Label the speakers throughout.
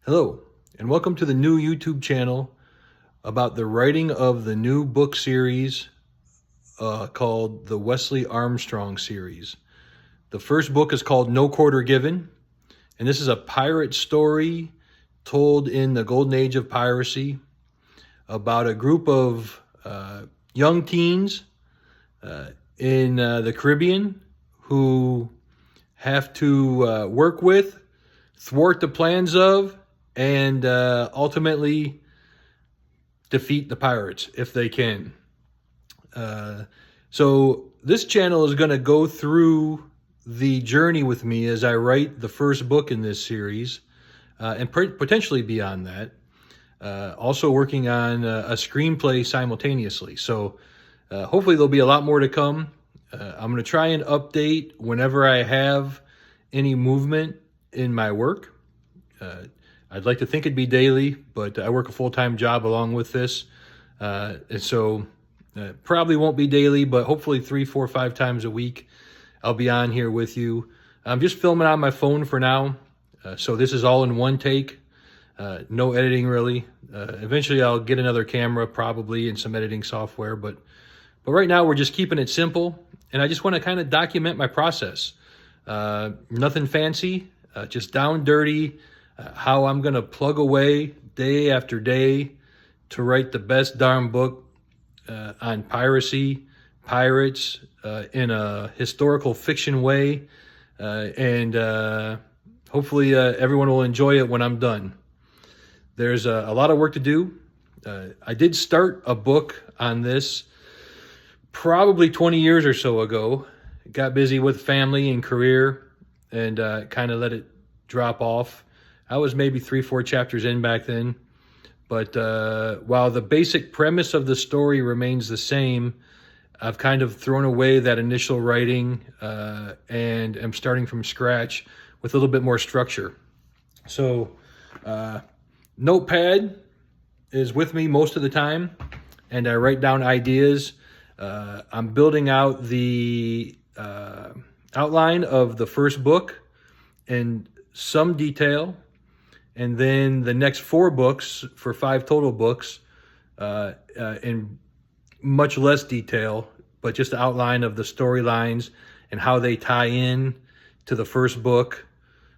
Speaker 1: Hello, and welcome to the new YouTube channel about the writing of the new book series called the Wesley Armstrong series. The first book is called No Quarter Given, and this is a pirate story told in the golden age of piracy about a group of young teens in the Caribbean who have to work with, thwart the plans of, and ultimately defeat the pirates if they can. So this channel is going to go through the journey with me as I write the first book in this series, and potentially beyond that. Also working on a screenplay simultaneously. So hopefully there'll be a lot more to come. I'm going to try and update whenever I have any movement in my work. I'd like to think it'd be daily, but I work a full-time job along with this. And so probably won't be daily, but hopefully 3, 4, 5 times a week, I'll be on here with you. I'm just filming on my phone for now. So this is all in one take. No editing really. Eventually I'll get another camera probably and some editing software, but right now we're just keeping it simple. And I just want to kind of document my process. Nothing fancy, just down dirty. How I'm going to plug away day after day to write the best darn book on piracy, pirates, in a historical fiction way. And hopefully everyone will enjoy it when I'm done. There's a lot of work to do. I did start a book on this probably 20 years or so ago. Got busy with family and career and kind of let it drop off. I was maybe 3, 4 chapters in back then. But while the basic premise of the story remains the same, I've kind of thrown away that initial writing and am starting from scratch with a little bit more structure. So Notepad is with me most of the time, and I write down ideas. I'm building out the outline of the first book in some detail. And then the next 4 books, for 5 total books, in much less detail, but just the outline of the storylines and how they tie in to the first book,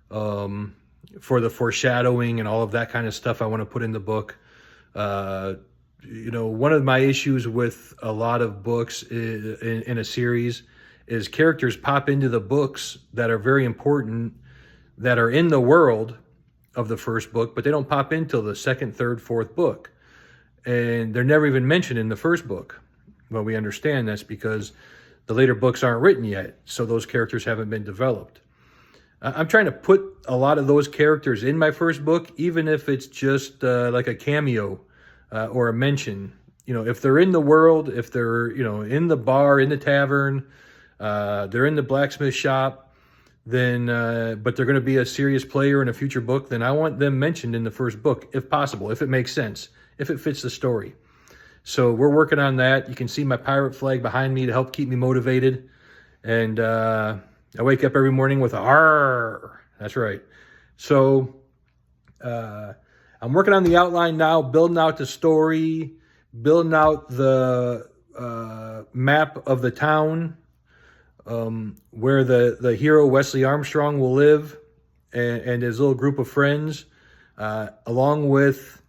Speaker 1: for the foreshadowing and all of that kind of stuff I want to put in the book. One of my issues with a lot of books in a series is characters pop into the books that are very important, that are in the world of the first book, but they don't pop in till the 2nd, 3rd, 4th book. And they're never even mentioned in the first book. Well, we understand that's because the later books aren't written yet, so those characters haven't been developed. I'm trying to put a lot of those characters in my first book, even if it's just like a cameo or a mention. If they're in the world, if they're, in the bar, in the tavern, they're in the blacksmith shop, then but they're going to be a serious player in a future book, then I want them mentioned in the first book, if possible, if it makes sense, if it fits the story. So we're working on that. You can see my pirate flag behind me to help keep me motivated. And I wake up every morning with a "Arr!" That's right. So I'm working on the outline now, building out the story, building out the map of the town, where the hero Wesley Armstrong will live, and his little group of friends, along with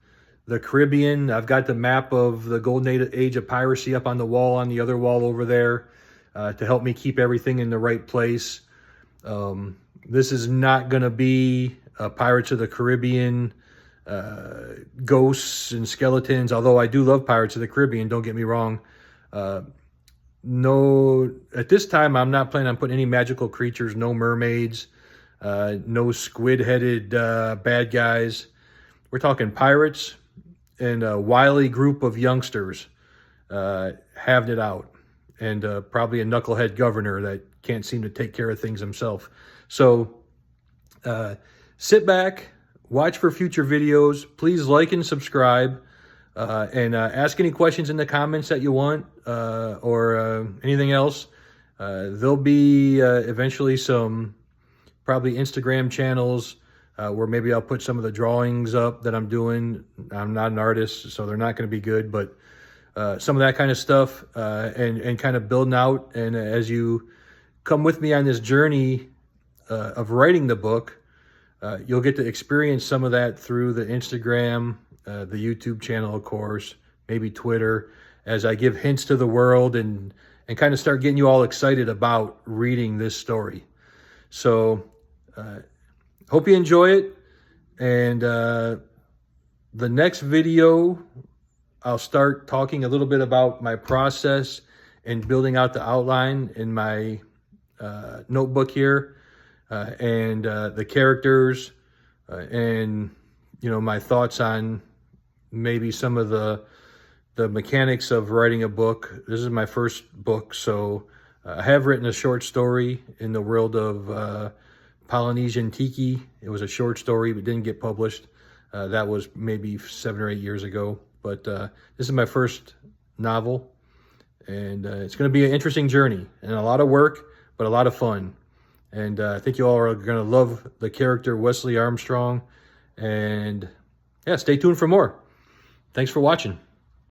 Speaker 1: the Caribbean. I've got the map of the golden age of piracy up on the wall, on the other wall over there, to help me keep everything in the right place. This is not going to be Pirates of the Caribbean, ghosts and skeletons, although I do love Pirates of the Caribbean, don't get me wrong. No, at this time, I'm not planning on putting any magical creatures, no mermaids, no squid-headed bad guys. We're talking pirates and a wily group of youngsters having it out, and probably a knucklehead governor that can't seem to take care of things himself. So sit back, watch for future videos. Please like and subscribe. And ask any questions in the comments that you want, or anything else. There'll be eventually some probably Instagram channels where maybe I'll put some of the drawings up that I'm doing. I'm not an artist, so they're not going to be good, but some of that kind of stuff, and kind of building out. And as you come with me on this journey of writing the book, you'll get to experience some of that through the Instagram, the YouTube channel, of course, maybe Twitter, as I give hints to the world and kind of start getting you all excited about reading this story. So hope you enjoy it. And the next video, I'll start talking a little bit about my process and building out the outline in my notebook here, and the characters, and my thoughts on maybe some of the mechanics of writing a book. This is my first book, so I have written a short story in the world of Polynesian tiki. It was a short story but didn't get published. That was maybe 7 or 8 years ago. But this is my first novel, and it's going to be an interesting journey and a lot of work, but a lot of fun. And I think you all are going to love the character Wesley Armstrong. And yeah, stay tuned for more. Thanks for watching.